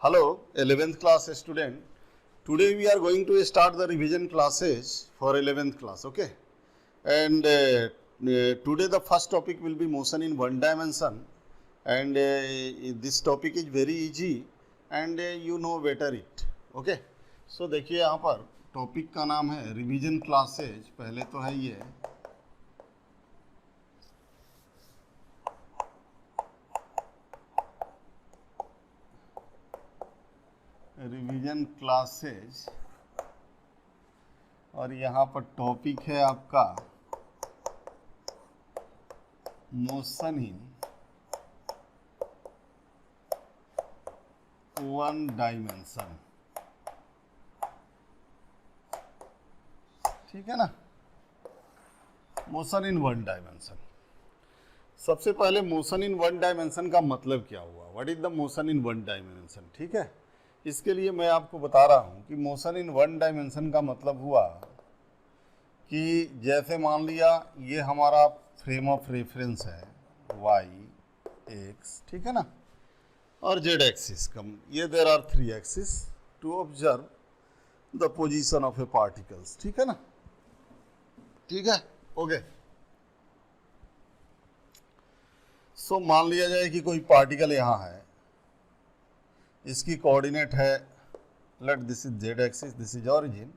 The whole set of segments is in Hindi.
Hello, 11th class student. Today we are going to start the revision classes for 11th class, okay? And today the first topic will be motion in one dimension, and this topic is very easy and you know better it, okay? So देखिए यहाँ पर टॉपिक का नाम है रिवीजन क्लासेज. पहले तो है ये रिवीजन क्लासेज और यहाँ पर टॉपिक है आपका मोशन इन वन डायमेंशन. ठीक है ना, मोशन इन वन डायमेंशन. सबसे पहले मोशन इन वन डायमेंशन का मतलब क्या हुआ, what is the motion in one dimension. ठीक है, इसके लिए मैं आपको बता रहा हूं कि मोशन इन वन डायमेंशन का मतलब हुआ कि जैसे मान लिया ये हमारा फ्रेम ऑफ रेफरेंस है वाई एक्स, ठीक है ना, और जेड एक्सिस कम, ये there are three axis to observe the position of a particles. ठीक है ना, ठीक है, ओके. सो मान लिया जाए कि कोई पार्टिकल यहाँ है, इसकी कोऑर्डिनेट है, let this is Z axis, this is origin,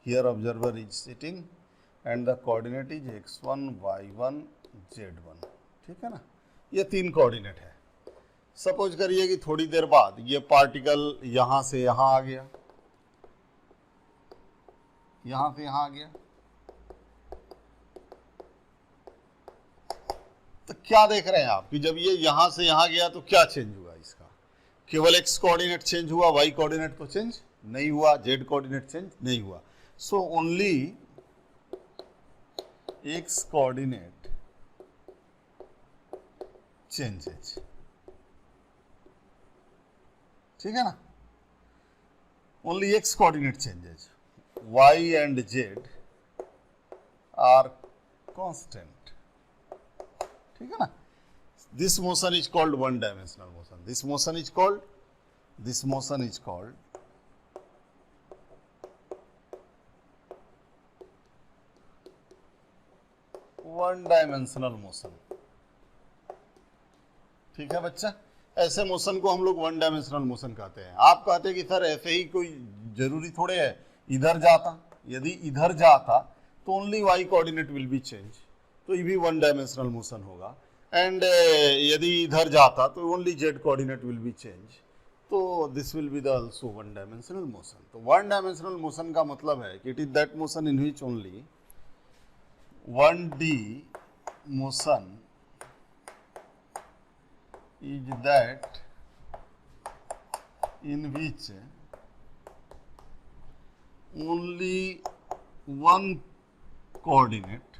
here observer is sitting and the coordinate is x1 y1 z1. ठीक है ना, ये तीन कोऑर्डिनेट है. सपोज करिए कि थोड़ी देर बाद ये पार्टिकल यहां से यहां आ गया, यहां से यहां आ गया, तो क्या देख रहे हैं आप कि जब ये यहां से यहां गया तो क्या चेंज हुआ इसका. केवल x कोऑर्डिनेट चेंज हुआ, y कोऑर्डिनेट तो चेंज नहीं हुआ, z कोऑर्डिनेट चेंज नहीं हुआ. So only x coordinate changes. ठीक है ना, only x coordinate changes, y and z are constant. ठीक है ना, this motion is called one dimensional motion. This motion is called one dimensional motion. ठीक है बच्चा, ऐसे मोशन को हम लोग वन डायमेंशनल मोशन कहते हैं. आप कहते हैं कि सर ऐसे ही कोई जरूरी थोड़े है, इधर जाता, यदि इधर जाता तो only y coordinate will be change, तो ये भी वन डायमेंशनल मोशन होगा. एंड यदि इधर जाता तो only z coordinate will be change, तो this will be the also one dimensional motion. तो वन डायमेंशनल मोशन का मतलब है कि it is that motion in which only 1D motion is that in which only one coordinate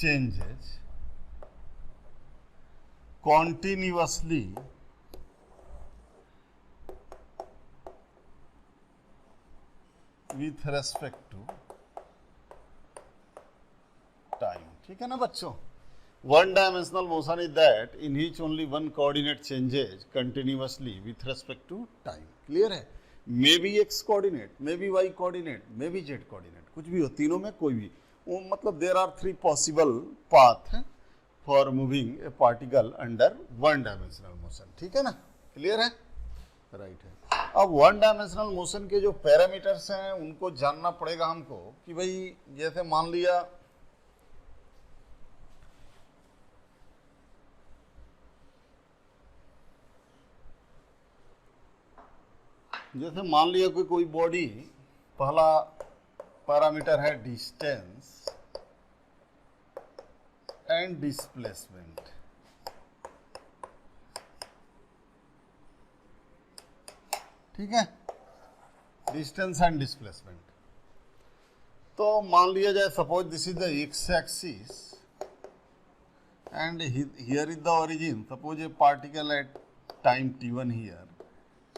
changes continuously with respect to time. ठीक है ना बच्चों, one dimensional motion is that in which only one coordinate changes continuously with respect to time. Clear है, may be x coordinate, may be y coordinate, may be z coordinate, कुछ भी हो, तीनों में कोई भी वो, मतलब there are three possible path for moving a particle under one dimensional motion. ठीक है ना, क्लियर है, राइट है. अब वन डायमेंशनल मोशन के जो पैरामीटर्स हैं उनको जानना पड़ेगा हमको कि भाई जैसे मान लिया कि कोई बॉडी, पहला पैरामीटर है डिस्टेंस एंड डिस्प्लेसमेंट. ठीक है, डिस्टेंस एंड डिस्प्लेसमेंट. तो मान लिया जाए suppose this is the x axis and here is the origin, suppose A particle at time t1 here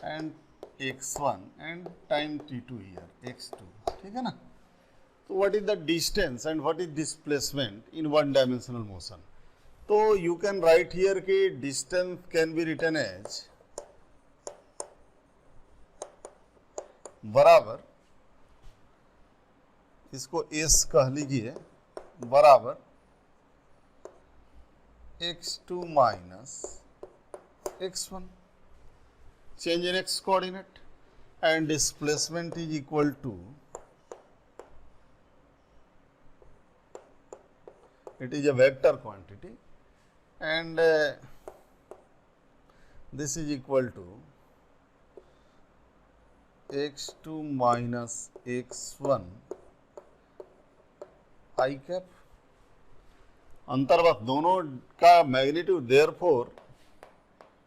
and x1 and time t2 here, x2. ठीक है ना, तो what is the distance and what is displacement in one dimensional motion. तो यू कैन राइट हियर कि distance can be written as बराबर, इसको एस कह लीजिए, बराबर x2 minus x1, change in x coordinate, and displacement is equal to, it is a vector quantity, and this is equal to x2 minus x1 I cap, अंतर्गत दोनों का मैग्नीट्यूड, देयरफॉर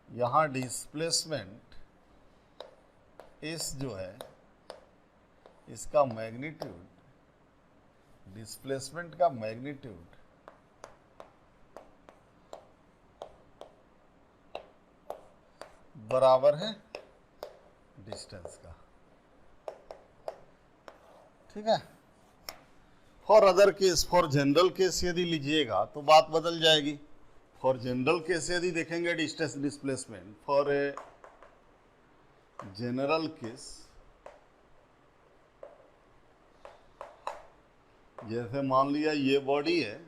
यहाँ डिस्प्लेसमेंट इस जो है इसका मैग्नीट्यूड, डिस्प्लेसमेंट का मैग्नीट्यूड बराबर है डिस्टेंस का, ठीक है। For other case, for general case यदि लीजिएगा तो बात बदल जाएगी। फॉर जनरल केस यदि देखेंगे distance displacement, for a general case, जैसे मान लिया ये बॉडी है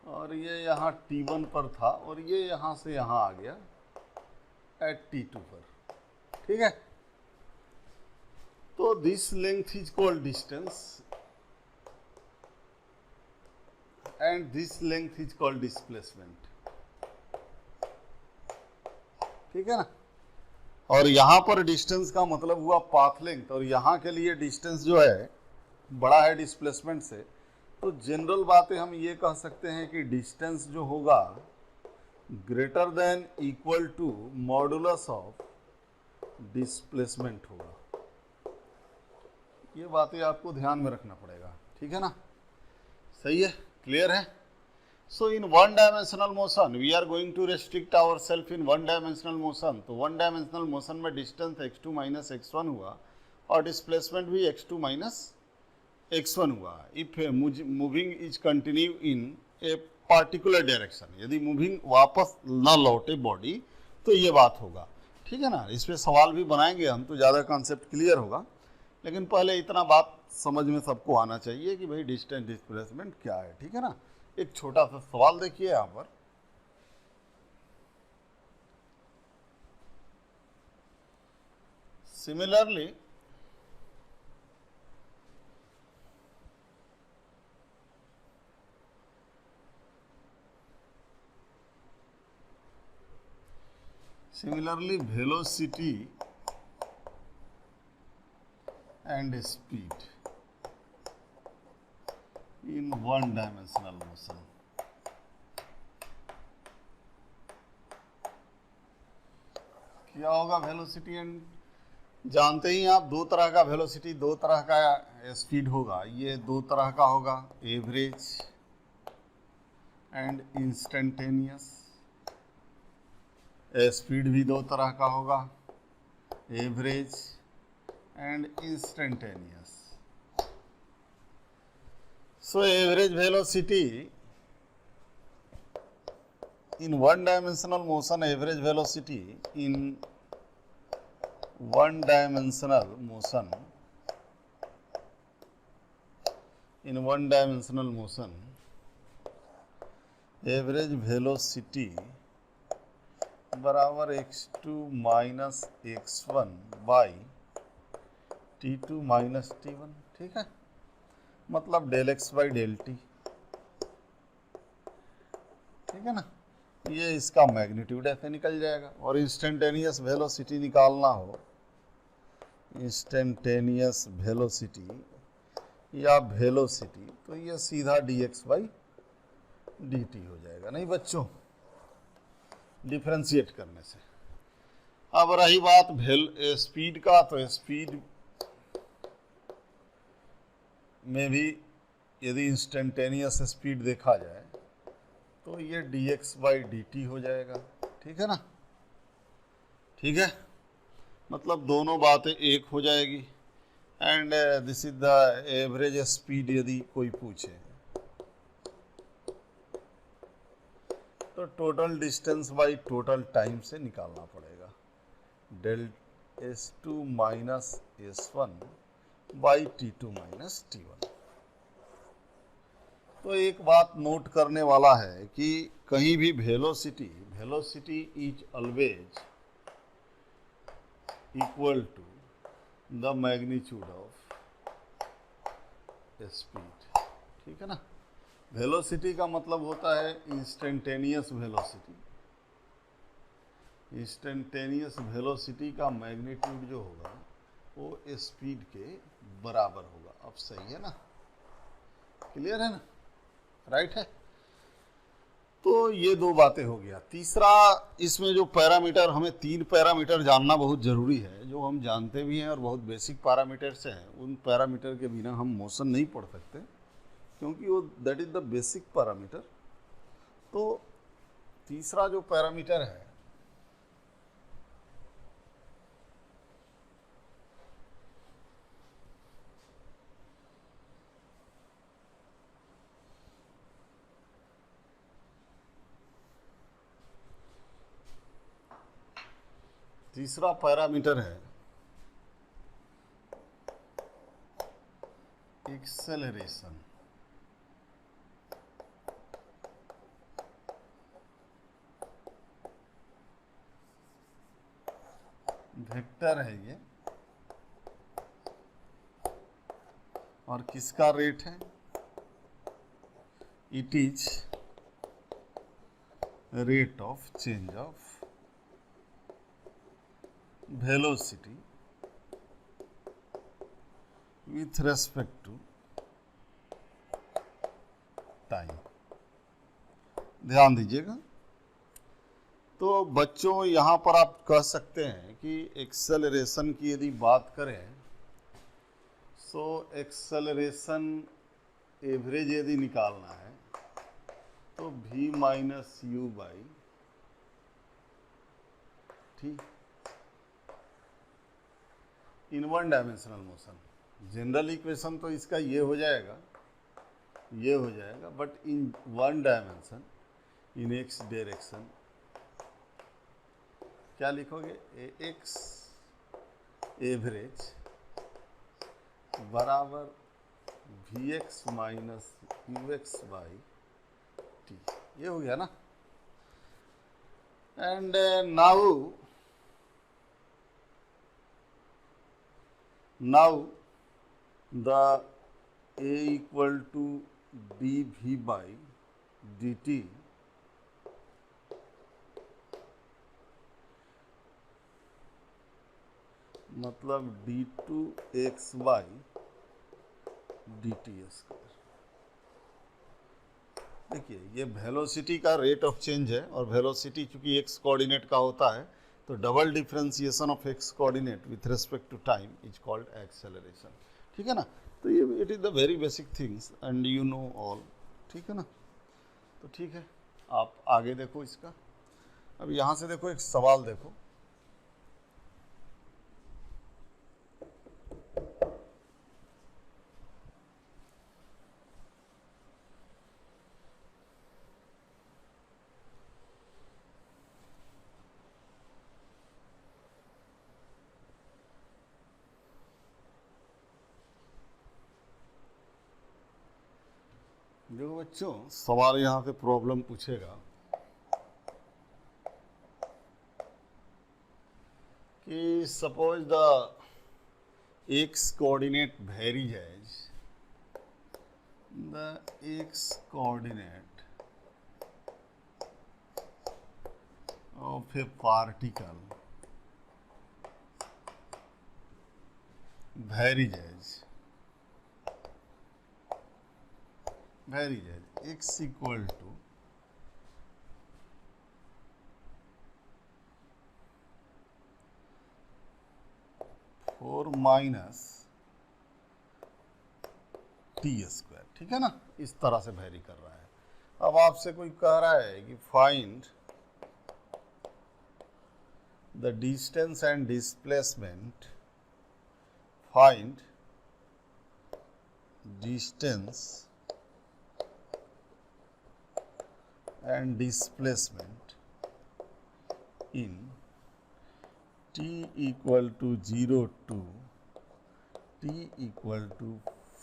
और ये यहाँ T1 पर था और ये यहाँ से यहाँ आ गया एट T2 पर, ठीक है। तो this length is called distance and this length is called displacement, ठीक है ना। और यहां पर डिस्टेंस का मतलब हुआ पाथ लेंथ, और यहां के लिए डिस्टेंस जो है बड़ा है डिस्प्लेसमेंट से, तो जनरल बातें हम ये कह सकते हैं कि डिस्टेंस जो होगा greater than equal to modulus of displacement होगा। ये बातें आपको ध्यान में रखना पड़ेगा, ठीक है ना। सही है, क्लियर है। So in one dimensional motion we are going to restrict our self in one dimensional motion. तो वन डायमेंशनल मोशन में डिस्टेंस x2 माइनस x1 हुआ और डिस्प्लेसमेंट भी x2 माइनस x1 हुआ। If moving is continue in a particular direction, यदि मूविंग वापस न लौटे बॉडी तो ये बात होगा, ठीक है ना। इस पर सवाल भी बनाएंगे हम, तो ज़्यादा कॉन्सेप्ट क्लियर होगा, लेकिन पहले इतना बात समझ में सबको आना चाहिए कि भाई डिस्टेंस डिस्प्लेसमेंट क्या है, ठीक है ना। एक छोटा सा सवाल देखिए यहाँ पर, similarly velocity and speed in one dimensional motion. क्या होगा वेलोसिटी एंड, जानते ही आप दो तरह का वेलोसिटी, दो तरह का स्पीड होगा। ये दो तरह का होगा, एवरेज एंड इंस्टेंटेनियस। स्पीड भी दो तरह का होगा, average and instantaneous. So average velocity in one dimensional motion, average velocity in one dimensional motion, in one dimensional motion, average velocity बराबर x2 minus x1 by t2 minus t1, ठीक है। मतलब del x by del t, ठीक है ना। ये इसका मैग्नीट्यूड ऐसे निकल जाएगा। और इंस्टेंटेनियस वेलोसिटी निकालना हो, इंस्टेंटेनियस वेलोसिटी या वेलोसिटी, तो ये सीधा dx बाई dt हो जाएगा, नहीं बच्चों, डिफरेंशिएट करने से। अब रही बात स्पीड का, तो स्पीड में भी यदि इंस्टेंटेनियस स्पीड देखा जाए तो ये dx बाई dt हो जाएगा, ठीक है ना। ठीक है, मतलब दोनों बातें एक हो जाएगी। And this is the average speed, यदि कोई पूछे तो total distance by total time से निकालना पड़ेगा, del S2 minus S1 by T2 minus T1। तो एक बात नोट करने वाला है कि कहीं भी velocity is always equal to the magnitude of speed, ठीक है ना। वेलोसिटी का मतलब होता है इंस्टेंटेनियस वेलोसिटी। इंस्टेंटेनियस वेलोसिटी का मैग्नीट्यूड जो होगा वो स्पीड के बराबर होगा। अब सही है ना, क्लियर है ना, राइट है। तो ये दो बातें हो गया। तीसरा, इसमें जो पैरामीटर, हमें 3 पैरामीटर जानना बहुत ज़रूरी है, जो हम जानते भी हैं और बहुत बेसिक पैरामीटर्स हैं। उन पैरामीटर के बिना हम मोशन नहीं पढ़ सकते, क्योंकि वो that is the basic parameter. तो तीसरा जो पैरामीटर है एक्सेलरेशन। वेक्टर है ये, और किसका रेट है? It is rate of change of velocity with respect to time. ध्यान दीजिएगा। तो बच्चों, यहाँ पर आप कह सकते हैं कि एक्सेलरेशन की यदि बात करें, सो एक्सेलरेशन एवरेज यदि निकालना है तो v minus u by t in one dimensional motion. General equation तो इसका ये हो जाएगा, but in one dimension in x direction क्या लिखोगे? एक्स एवरेज बराबर v x minus u x by t. ये हो गया ना। And now the a equal to dv by dt मतलब d2x by dt स्क्वायर। देखिए, ये वेलोसिटी का रेट ऑफ चेंज है, और वेलोसिटी चूंकि एक्स कोऑर्डिनेट का होता है, तो double differentiation of x coordinate with respect to time is called acceleration. ठीक है ना। तो ये it is the very basic things and you know all. ठीक है ना। तो ठीक है, आप आगे देखो इसका। अब यहाँ से देखो, एक सवाल देखो। देखो बच्चों, सवाल यहाँ से प्रॉब्लम पूछेगा कि suppose the x coordinate varies as the x coordinate of a particle varies as x equal to 4 minus T square. ठीक है ना, इस तरह से वेरी कर रहा है। अब आपसे कोई कह रहा है कि find the distance and displacement, find distance and displacement in t equal to 0 to t equal to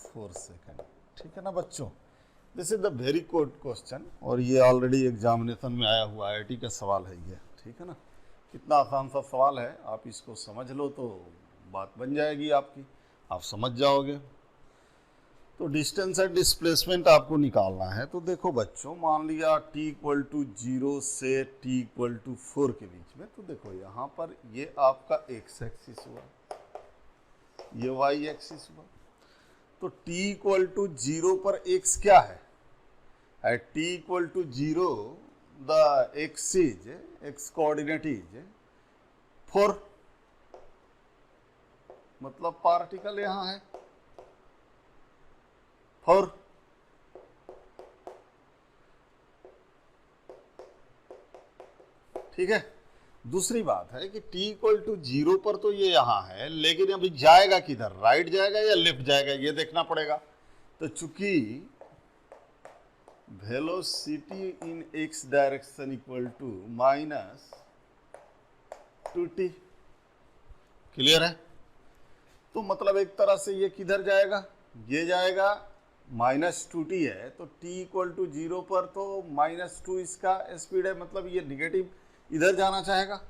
4 second. ठीक है ना बच्चों, this is the very good question और ये ऑलरेडी एग्जामिनेशन में आया हुआ IIT का सवाल है ये। ठीक है ना, कितना आसान सा सवाल है, आप इसको समझ लो तो बात बन जाएगी आपकी, आप समझ जाओगे। तो डिस्टेंस एंड डिस्प्लेसमेंट आपको निकालना है। तो देखो बच्चों, मान लिया t इक्वल टू 0 से t इक्वल टू 4 के बीच में, तो देखो यहाँ पर ये आपका x एक्सिस हुआ, ये y एक्सिस हुआ। तो t इक्वल टू 0 पर x क्या है? At t equal to 0 the x coordinate is 4, मतलब पार्टिकल यहाँ है 4। ठीक है, दूसरी बात है कि t इक्वल टू 0 पर तो ये यहाँ है, लेकिन अभी जाएगा किधर, राइट जाएगा या लेफ्ट जाएगा, ये देखना पड़ेगा। तो चूंकि velocity in x direction equal to minus 2t, clear है? तो मतलब एक तरह से ये किधर जाएगा, ये जाएगा -2t है, तो t इक्वल टू 0 पर तो -2 इसका स्पीड है, मतलब ये निगेटिव इधर जाना चाहेगा,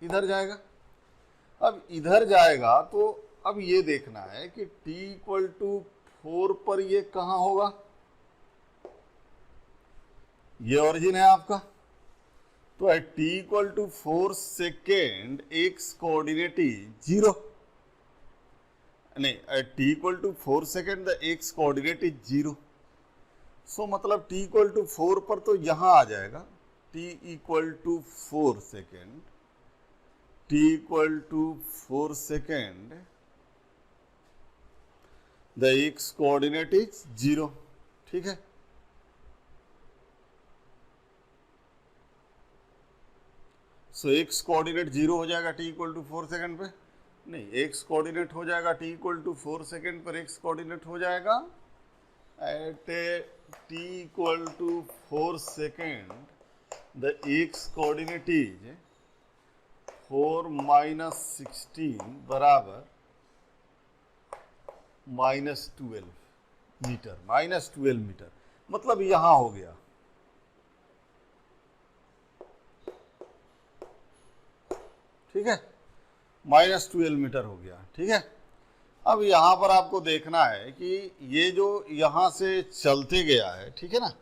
इधर जाएगा। अब इधर जाएगा तो अब ये देखना है कि t इक्वल टू 4 पर ये कहाँ होगा, ये ओरिजिन है आपका। तो at t equal to 4 second x coordinate is 0, नहीं, at t equal to 4 second the x coordinate is 0। So मतलब t इक्वल टू 4 पर तो यहां आ जाएगा, t equal to 4 second, t equal to 4 second the x coordinate is 0। ठीक है, सो x कोऑर्डिनेट 0 हो जाएगा t इक्वल टू 4 सेकेंड पे, नहीं, x कोऑर्डिनेट हो जाएगा t इक्वल टू 4 सेकेंड पर x कोऑर्डिनेट हो जाएगा at t equal to 4 second the x coordinate is 4 minus 16 बराबर -12 मीटर, -12 मीटर, मतलब यहां हो गया। ठीक है, -12 मीटर हो गया। ठीक है, अब यहां पर आपको देखना है कि ये जो यहां से चलते गया है, ठीक है ना,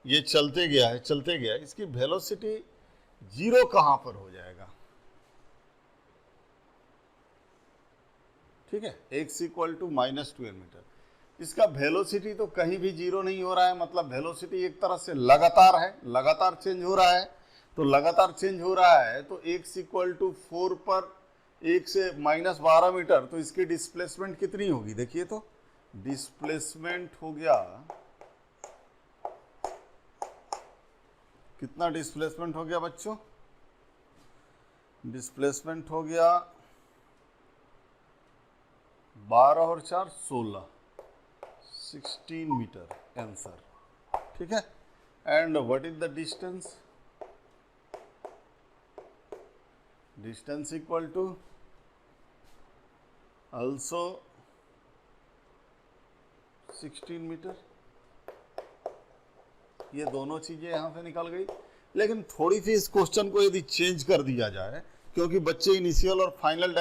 ये चलते गया है, चलते गया, इसकी वेलोसिटी 0 कहां पर हो जाएगा? ठीक है, x इक्वल टू -12 मीटर, इसका वेलोसिटी तो कहीं भी 0 नहीं हो रहा है, मतलब वेलोसिटी एक तरह से लगातार है, लगातार चेंज हो रहा है। तो लगातार चेंज हो रहा है तो x इक्वल टू 4 पर 1 से -12 मीटर, तो इसकी डिस्प्लेसमेंट कितनी होगी? देखिए तो डिस्प्लेसमेंट हो गया, कितना डिस्प्लेसमेंट हो गया बच्चों? डिस्प्लेसमेंट हो गया 12 और 4 16, 16 मीटर आंसर। ठीक है, and what is the distance? Distance equal to also 16 metre. ये दोनों चीजें यहां से निकल गई, लेकिन थोड़ी सी इस क्वेश्चन को यदि चेंज कर दिया जाए, क्योंकि बच्चे इनिशियल और फाइनल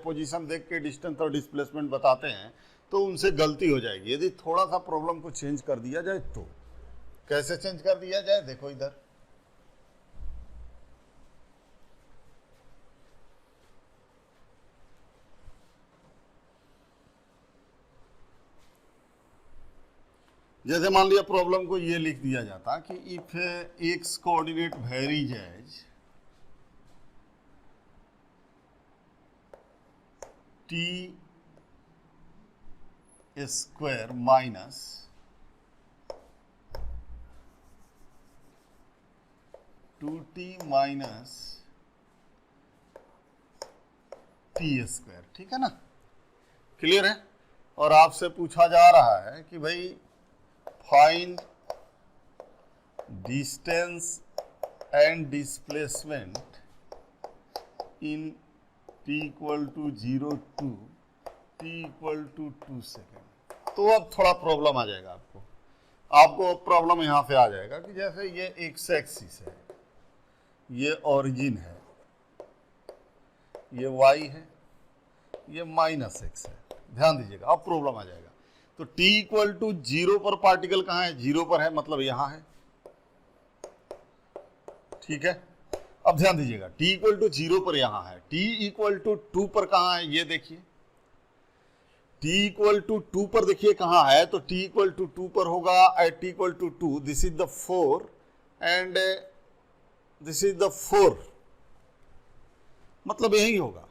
पोजीशन देख के डिस्टेंस और डिस्प्लेसमेंट बताते हैं, तो उनसे गलती हो जाएगी। यदि थोड़ा सा प्रॉब्लम को चेंज कर दिया जाए तो कैसे चेंज कर दिया जाए? देखो इधर, जैसे मान लिया प्रॉब्लम को ये लिख दिया जाता कि if x coordinate varies as t square minus two t minus t square. ठीक है ना, क्लियर है? और आपसे पूछा जा रहा है कि भाई find distance and displacement in t equal to 0 to t equal to 2 second. तो अब थोड़ा प्रॉब्लम आ जाएगा आपको प्रॉब्लम यहां पे आ जाएगा कि जैसे ये एक्स एक्सिस है, ये ओरिजिन है, ये y है, ये -x है। ध्यान दीजिएगा, अब प्रॉब्लम आ जाएगा। तो t इक्वल टू 0 पर पार्टिकल कहाँ है? 0 पर है, मतलब यहां है। ठीक है, अब ध्यान दीजिएगा, t इक्वल टू 0 पर यहां है, t इक्वल टू 2 पर कहां है? ये देखिए, t इक्वल टू 2 पर देखिए कहां है, तो t इक्वल टू 2 पर होगा at t equal to 2, this is the 4 and this is the 4, मतलब यही होगा।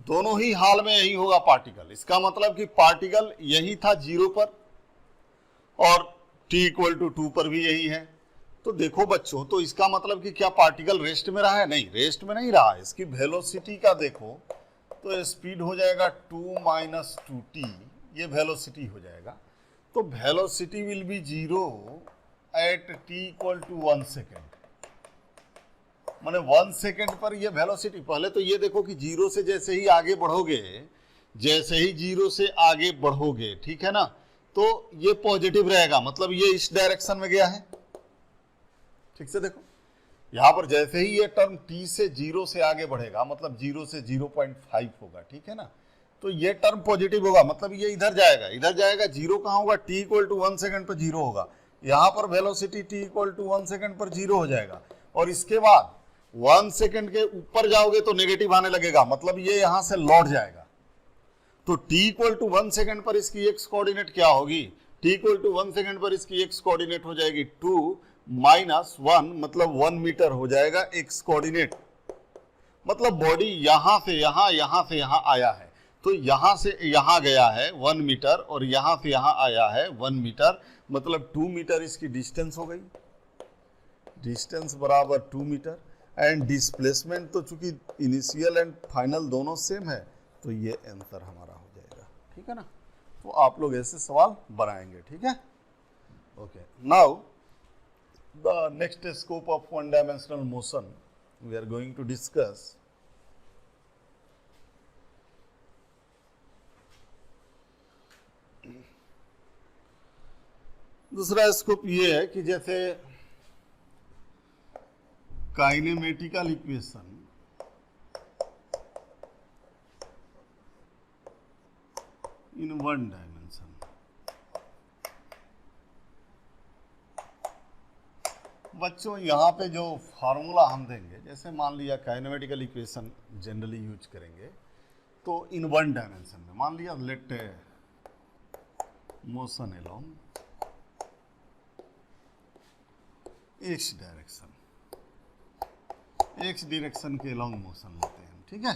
दोनों ही हाल में यही होगा पार्टिकल। इसका मतलब कि पार्टिकल यही था 0 पर और t इक्वल टू 2 पर भी यही है। तो देखो बच्चों, तो इसका मतलब कि क्या पार्टिकल रेस्ट में रहा है? नहीं, रेस्ट में नहीं रहा। इसकी वेलोसिटी का देखो तो स्पीड हो जाएगा 2 माइनस 2t, ये वेलोसिटी हो जाएगा। तो velocity will be 0 at t equal to 1 second, माने 1 सेकेंड पर ये वेलोसिटी। पहले तो ये देखो कि 0 से जैसे ही आगे बढ़ोगे, जैसे ही 0 से आगे बढ़ोगे, ठीक है ना, तो ये पॉजिटिव रहेगा, मतलब ये इस डायरेक्शन में गया है। ठीक से देखो, यहां पर जैसे ही ये टर्म t से 0 से आगे बढ़ेगा, मतलब 0 से 0.5 होगा, ठीक है ना, तो ये टर्म पॉजिटिव होगा, मतलब ये इधर जाएगा, इधर जाएगा। 0 कहां होगा? t इक्वल टू 1 सेकेंड पर 0 होगा। यहां पर velocity t equal to 1 second पर 0 हो जाएगा, और इसके बाद 1 सेकेंड के ऊपर जाओगे तो नेगेटिव आने लगेगा, मतलब ये यहां से लौट जाएगा। तो t इक्वल टू 1 सेकेंड पर इसकी x कोऑर्डिनेट क्या होगी? t इक्वल टू 1 सेकेंड पर इसकी x कोऑर्डिनेट हो जाएगी 2 माइनस 1, मतलब 1 मीटर हो जाएगा x कोऑर्डिनेट। मतलब बॉडी यहां से यहां, यहां से यहां आया है, तो यहां से यहां गया है 1 मीटर, और यहां से यहां आया है 1 मीटर, मतलब 2 मीटर इसकी डिस्टेंस हो गई। डिस्टेंस बराबर 2 मीटर, एंड डिस्प्लेसमेंट तो चूंकि इनिशियल एंड फाइनल दोनों सेम है, तो ये आंसर हमारा हो जाएगा। ठीक है ना, तो आप लोग ऐसे सवाल बनाएंगे। ठीक है, okay. Now the next scope of one dimensional motion we are going to discuss दूसरा स्कोप ये है कि जैसे kinematical equation in one dimension. बच्चों यहाँ पे जो फार्मूला हम देंगे, जैसे मान लिया काइनेमेटिकल इक्वेशन जनरली यूज करेंगे, तो इन वन डायमेंशन में मान लिया let motion along x direction, x direction के अलोंग मोशन लेते हैं। ठीक है,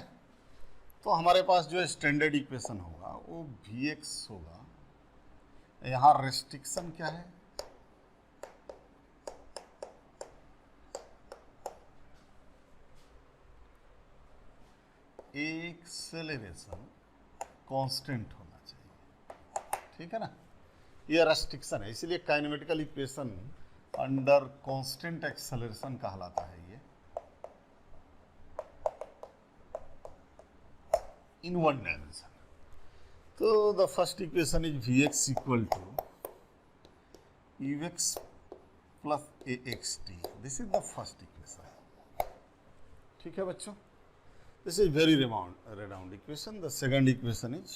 तो हमारे पास जो स्टैंडर्ड इक्वेशन होगा वो Vx होगा। यहाँ रेस्ट्रिक्शन क्या है? एक्सेलरेशन कांस्टेंट होना चाहिए। ठीक है ना, ये रेस्ट्रिक्शन है, इसीलिए kinematical equation under constant acceleration कहलाता है ये इन वन डायमेंशन। तो the first equation is Vx equal to Ux plus AXT, this is the first equation. ठीक है बच्चों, this is very redound equation. The second equation is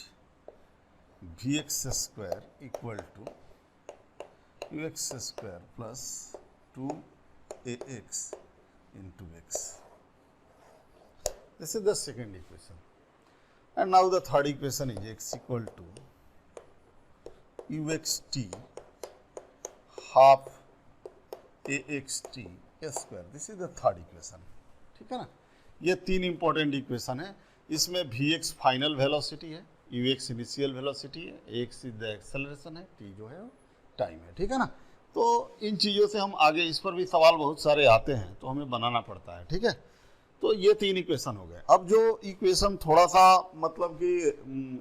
Vx square equal to Ux square plus 2AX into x. This is the second equation. And now the third equation is x equal to Uxt half AXT square. This is the third equation. ठीक है ना, ये तीन इंपॉर्टेंट इक्वेशन है। इसमें Vx फाइनल वेलोसिटी है, Ux इनिशियल वेलोसिटी है, x इज द एक्सेलरेशन है, t जो है टाइम है। ठीक है ना, तो इन चीज़ों से हम आगे, इस पर भी सवाल बहुत सारे आते हैं तो हमें बनाना पड़ता है। ठीक है, तो ये 3 इक्वेशन हो गए। अब जो इक्वेशन थोड़ा सा मतलब कि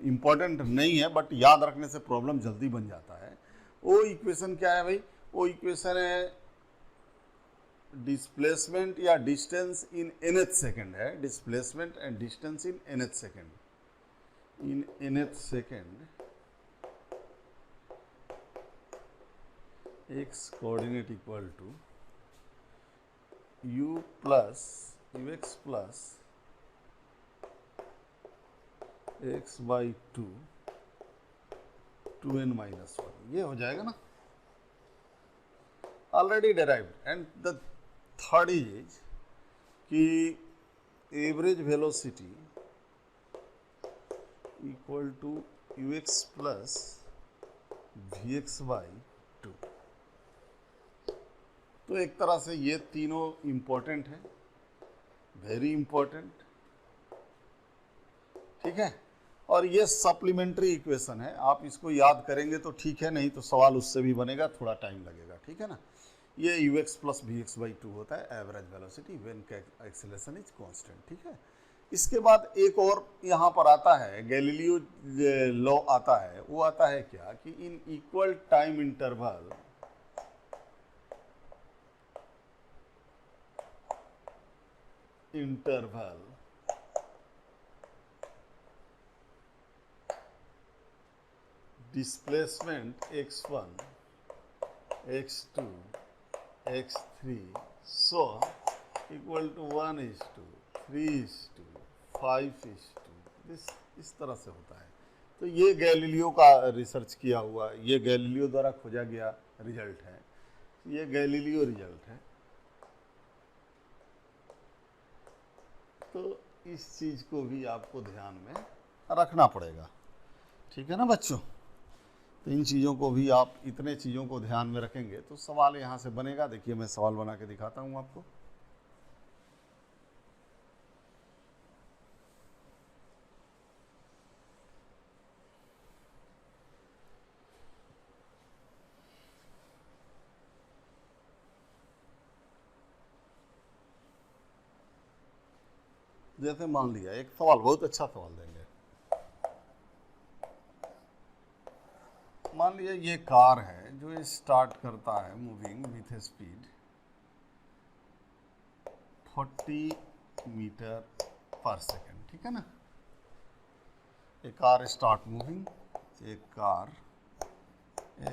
इम्पोर्टेंट नहीं है बट याद रखने से प्रॉब्लम जल्दी बन जाता है, वो इक्वेशन क्या है भाई? वो इक्वेशन है डिस्प्लेसमेंट या डिस्टेंस इन nth सेकेंड है, displacement and distance in nth second. In nth second x coordinate equal to u plus ux plus x by 2n minus 1, ये हो जाएगा ना, already derived. And the third is कि average velocity equal to ux plus vx by 2। तो एक तरह से ये तीनों इम्पोर्टेंट है, वेरी इम्पोर्टेंट, ठीक है। और ये सप्लीमेंट्री इक्वेशन है, आप इसको याद करेंगे तो ठीक है, नहीं तो सवाल उससे भी बनेगा, थोड़ा टाइम लगेगा, ठीक है ना। ये ux प्लस vx बाई 2 होता है average velocity when acceleration is constant, ठीक है। इसके बाद एक और यहाँ पर आता है, गैलीलियो लॉ आता है। वो आता है क्या कि in equal time interval displacement x1 x2 x3 so equal to 1:3:5:2 इस तरह से होता है। तो ये गैलीलियो का रिसर्च किया हुआ, ये गैलीलियो द्वारा खोजा गया रिजल्ट है, ये गैलीलियो रिजल्ट है। तो इस चीज को भी आपको ध्यान में रखना पड़ेगा, ठीक है ना बच्चों। तो इन चीज़ों को भी आप, इतने चीज़ों को ध्यान में रखेंगे तो सवाल यहाँ से बनेगा। देखिए मैं सवाल बना के दिखाता हूँ आपको। जैसे मान लिया एक सवाल, बहुत अच्छा सवाल देंगे। मान लिया ये कार है जो स्टार्ट करता है moving with a speed 40 metre पर सेकेंड, ठीक है ना। ए कार स्टार्ट मूविंग, एक car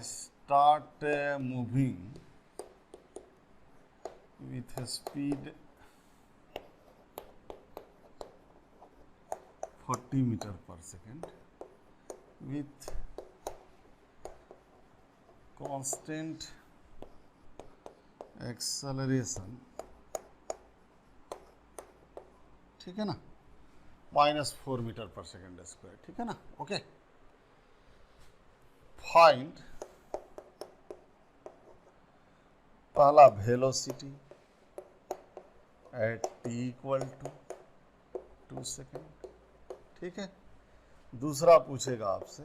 start moving with a speed 40 metre पर सेकेंड with constant acceleration, ठीक है ना, -4 मीटर पर सेकेंड स्क्वायर, ठीक है ना। ओके, फाइंड पहला velocity at t equal to 2 second, ठीक है। दूसरा पूछेगा आपसे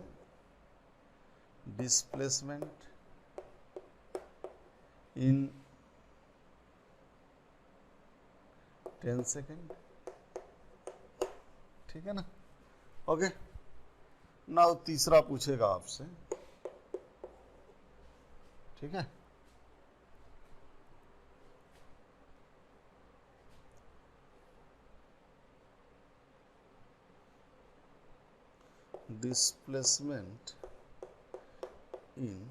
डिस्प्लेसमेंट इन 10 सेकेंड, ठीक है ना। ओके, नाउ तीसरा पूछेगा आपसे, ठीक है, डिस्प्लेसमेंट इन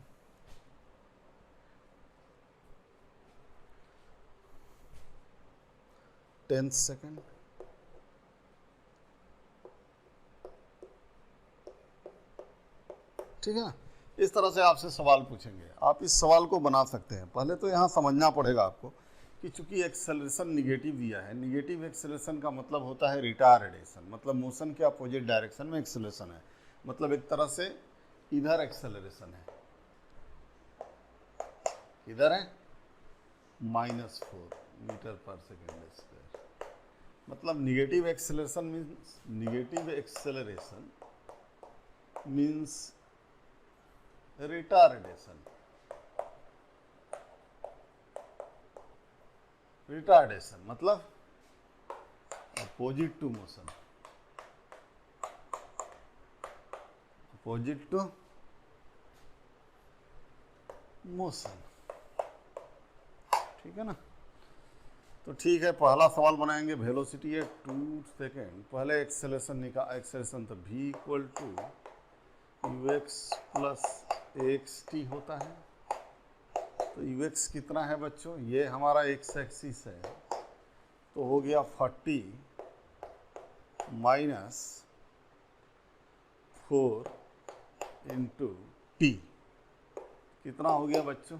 10 सेकेंड, ठीक है ना। इस तरह से आपसे सवाल पूछेंगे, आप इस सवाल को बना सकते हैं। पहले तो यहाँ समझना पड़ेगा आपको कि चूंकि एक्सेलरेशन निगेटिव दिया है, निगेटिव एक्सेलरेशन का मतलब होता है रिटार्डेशन, मतलब मोशन के अपोजिट डायरेक्शन में एक्सेलरेशन है, मतलब एक तरह से इधर एक्सेलरेशन है, इधर है -4 मीटर पर सेकेंड स्क्वायर, मतलब निगेटिव एक्सेलरेशन मीन्स रिटार्डेशन, मतलब opposite to motion, opposite to motion, ठीक है ना। तो ठीक है, पहला सवाल बनाएंगे, वेलोसिटी है 2 सेकेंड, पहले एक्सेलरेशन तो v equal to ux plus xt होता है। तो ux कितना है बच्चों, ये हमारा x एक्सिस है, तो हो गया 40 माइनस 4 इंटू t, कितना हो गया बच्चों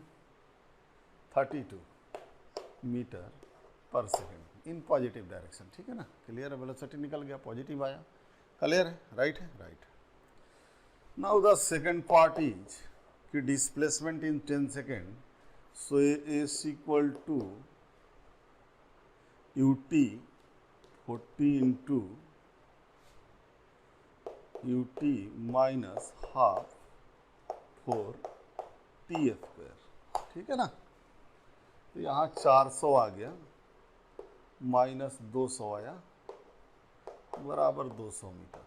32 मीटर पर सेकेंड इन पॉजिटिव डायरेक्शन, ठीक है ना। क्लियर है, वेलोसिटी निकल गया, पॉजिटिव आया, क्लियर है, राइट है, right. Now the second part is कि displacement in 10 second, so is equal to ut 40 into ut minus half 4t square, ठीक है ना। तो यहाँ 400 आ गया, माइनस 200 आया, बराबर 200 मीटर,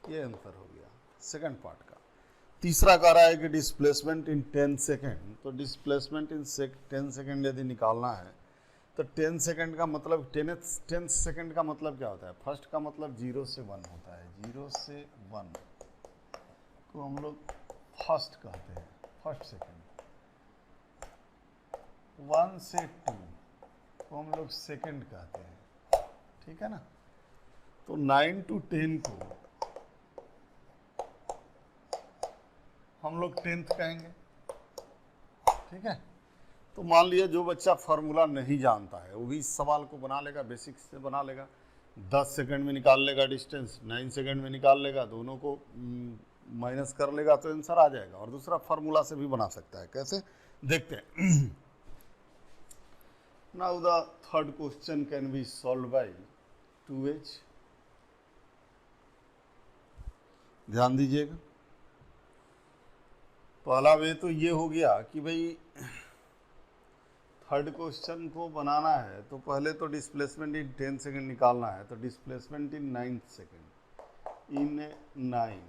ये आंसर हो गया सेकंड पार्ट का। तीसरा कह रहा है कि डिस्प्लेसमेंट इन 10 सेकेंड, तो डिस्प्लेसमेंट इन 10 सेकेंड यदि निकालना है तो 10 सेकेंड का मतलब 10 सेकेंड का मतलब क्या होता है, फर्स्ट का मतलब 0 से 1 होता है, 0 से 1 को हम लोग फर्स्ट कहते हैं, फर्स्ट सेकेंड। 1 से 2 को हम लोग सेकेंड कहते हैं, ठीक है ना। तो 9 to 10 को हम लोग 10th कहेंगे, ठीक है। तो मान लिया जो बच्चा फार्मूला नहीं जानता है वो भी इस सवाल को बना लेगा, बेसिक्स से बना लेगा, 10 सेकंड में निकाल लेगा डिस्टेंस, 9 सेकंड में निकाल लेगा, दोनों को माइनस कर लेगा तो आंसर आ जाएगा। और दूसरा फार्मूला से भी बना सकता है, कैसे देखते हैं। Now the third question can be solve by 2h, ध्यान दीजिएगा। पहला वे तो ये हो गया कि भाई थर्ड क्वेश्चन को बनाना है तो पहले तो डिस्प्लेसमेंट इन 10 सेकेंड निकालना है, तो displacement in 9 second, in 9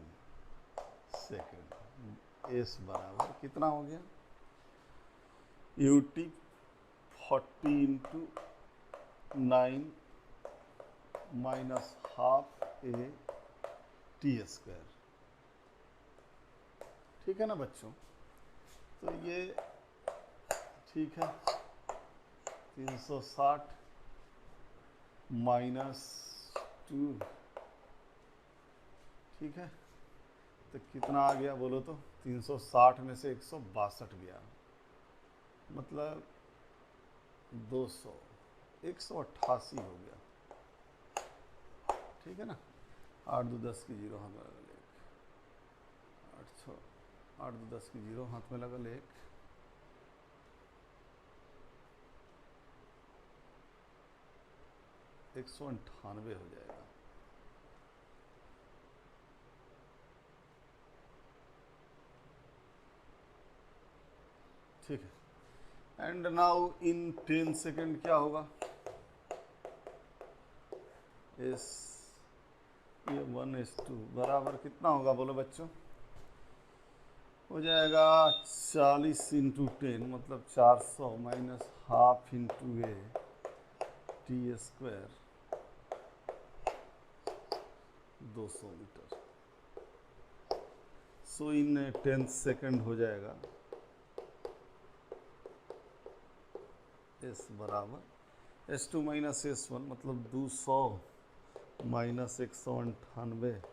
second S बराबर कितना हो गया, ut 40 into 9 minus half a t square, ठीक है ना बच्चों। तो ये ठीक है, 360 माइनस 2, ठीक है। तो कितना आ गया बोलो तो, 360 में से 162 गया, मतलब 200, 188 हो गया, ठीक है ना। 8 2 10 की 0 हाथ में लगा ले, 8 2 10 की 0 हाथ में लगा ले, 198 हो जाएगा। ठीक है, एंड नाउ इन 10 सेकेंड क्या होगा, एस ये 1:2 बराबर कितना होगा बोलो बच्चों, हो जाएगा 40 इंटू 10 मतलब 400 minus half into a t square 200 metre. So in 10 second हो जाएगा एस बराबर S2 माइनस S1 मतलब 200 माइनस 198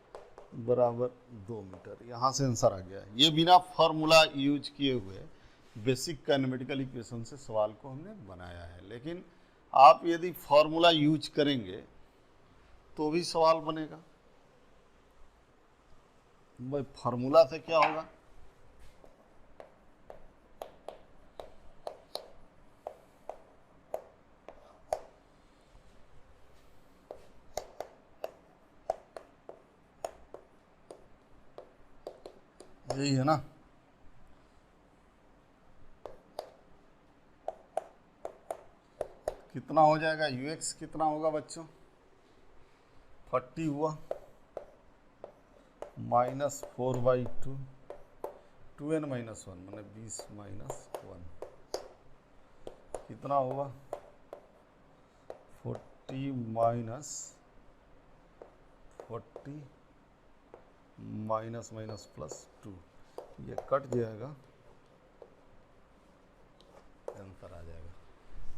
बराबर 2 मीटर। यहाँ से आंसर आ गया। ये बिना फार्मूला यूज किए हुए बेसिक काइनेमेटिकल इक्वेशन से सवाल को हमने बनाया है, लेकिन आप यदि फार्मूला यूज करेंगे तो भी सवाल बनेगा। भाई फार्मूला से क्या होगा, यही है ना, कितना हो जाएगा ux कितना होगा बच्चों, 40 हुआ -4/2 2n - 1 मैंने 20 - 1 कितना हुआ 40 -2 ये कट जाएगा, आंसर आ जाएगा।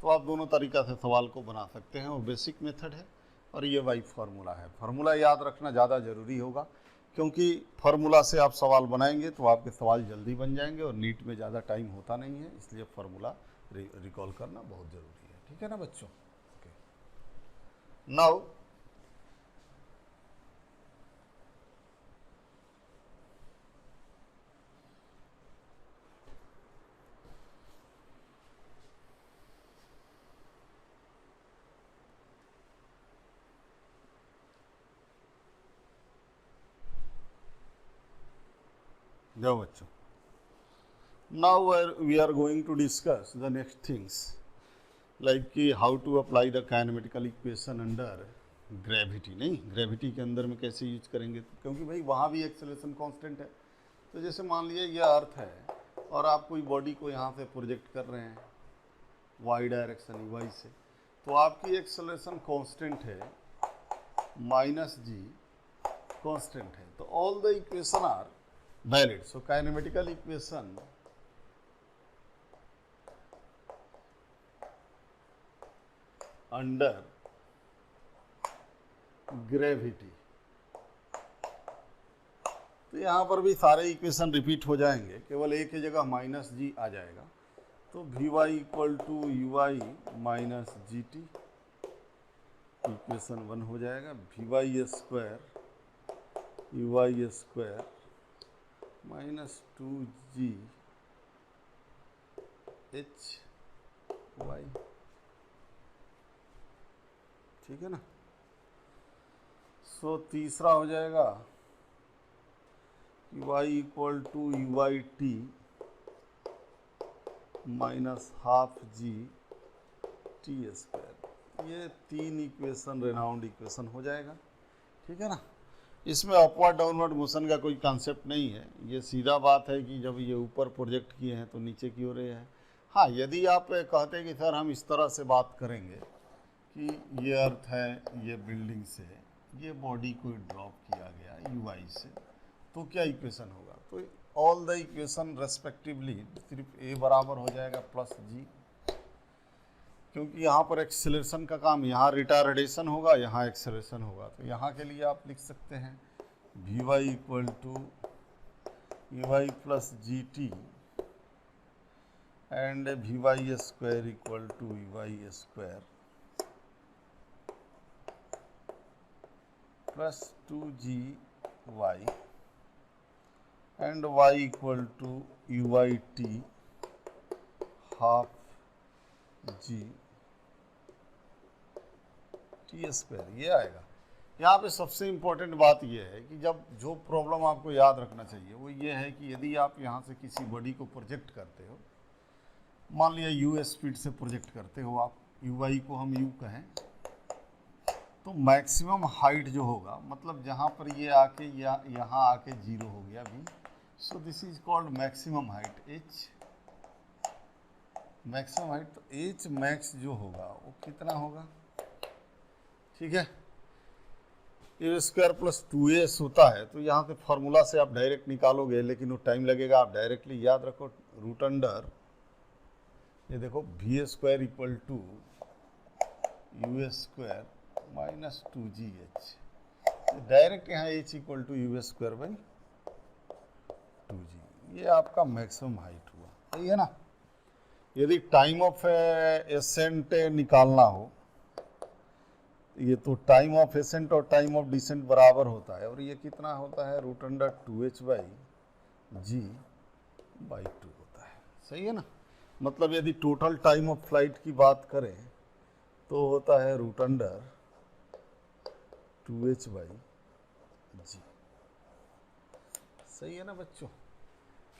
तो आप दोनों तरीका से सवाल को बना सकते हैं और बेसिक मेथड है और ये वाई फार्मूला है। फार्मूला याद रखना ज़्यादा ज़रूरी होगा क्योंकि फार्मूला से आप सवाल बनाएंगे तो आपके सवाल जल्दी बन जाएंगे और नीट में ज़्यादा टाइम होता नहीं है, इसलिए फार्मूला रिकॉल करना बहुत ज़रूरी है। ठीक है ना बच्चों? नाउ जाओ बच्चों, now we are going to discuss the next things like कि how to apply the kinematical equation under gravity. नहीं, ग्रेविटी के अंदर में कैसे यूज करेंगे, क्योंकि भाई वहाँ भी एक्सेलरेशन कांस्टेंट है। तो जैसे मान लीजिए ये अर्थ है और आप कोई बॉडी को यहाँ से प्रोजेक्ट कर रहे हैं वाई डायरेक्शन वाई से, तो आपकी एक्सेलरेशन कांस्टेंट है -g कांस्टेंट है। तो all the equation are valid. So kinematical equation under gravity, तो यहाँ पर भी सारे इक्वेशन रिपीट हो जाएंगे, केवल एक ही जगह -g आ जाएगा। तो Vy = Uy - GT इक्वेशन 1 हो जाएगा। Vy² Uy² -2g Hy, ठीक है ना? सो तीसरा हो जाएगा y = Uyt -12g T²। ये 3 इक्वेशन रेनाउंड इक्वेशन हो जाएगा। ठीक है ना? इसमें अपवर्ड डाउनवर्ड मोशन का कोई कॉन्सेप्ट नहीं है, ये सीधा बात है कि जब ये ऊपर प्रोजेक्ट किए हैं तो नीचे की ओर है। हाँ, यदि आप कहते हैं कि सर हम इस तरह से बात करेंगे कि ये अर्थ है, ये बिल्डिंग से ये बॉडी को ड्रॉप किया गया ui से, तो क्या इक्वेशन होगा? तो ऑल द इक्वेशन रेस्पेक्टिवली सिर्फ a बराबर हो जाएगा +g, क्योंकि यहाँ पर एक्सेलरेशन का काम, यहाँ रिटार्डेशन होगा, यहाँ एक्सेलरेशन होगा। तो यहाँ के लिए आप लिख सकते हैं Vy = Uy + GT and Vy² = Uy² +2gy and y = Uyt ½ T², ये आएगा। यहाँ पे सबसे इम्पोर्टेंट बात ये है कि जब जो प्रॉब्लम आपको याद रखना चाहिए वो ये है कि यदि आप यहाँ से किसी बॉडी को प्रोजेक्ट करते हो, मान लिया u स्पीड से प्रोजेक्ट करते हो आप, ui को हम u कहें, तो मैक्सिमम हाइट जो होगा, मतलब जहाँ पर ये आके या यहाँ आके 0 हो गया v, so this is called maximum height h। Maximum height, तो h मैक्स जो होगा वो कितना होगा? ठीक है, a² + 2s होता है। तो यहाँ से फॉर्मूला से आप डायरेक्ट निकालोगे, लेकिन वो टाइम लगेगा। आप डायरेक्टली याद रखो √अंडर, ये देखो v² = u² -2gh, डायरेक्ट यहाँ h = u² / 2g, ये आपका मैक्सिमम हाइट हुआ। सही है ना? यदि टाइम ऑफ एसेंट निकालना हो, ये तो टाइम ऑफ एसेंट और टाइम ऑफ डिसेंट बराबर होता है, और ये कितना होता है? √2h/g/2 होता है। सही है ना? मतलब यदि टोटल टाइम ऑफ फ्लाइट की बात करें तो होता है √2h/g। सही है ना बच्चों?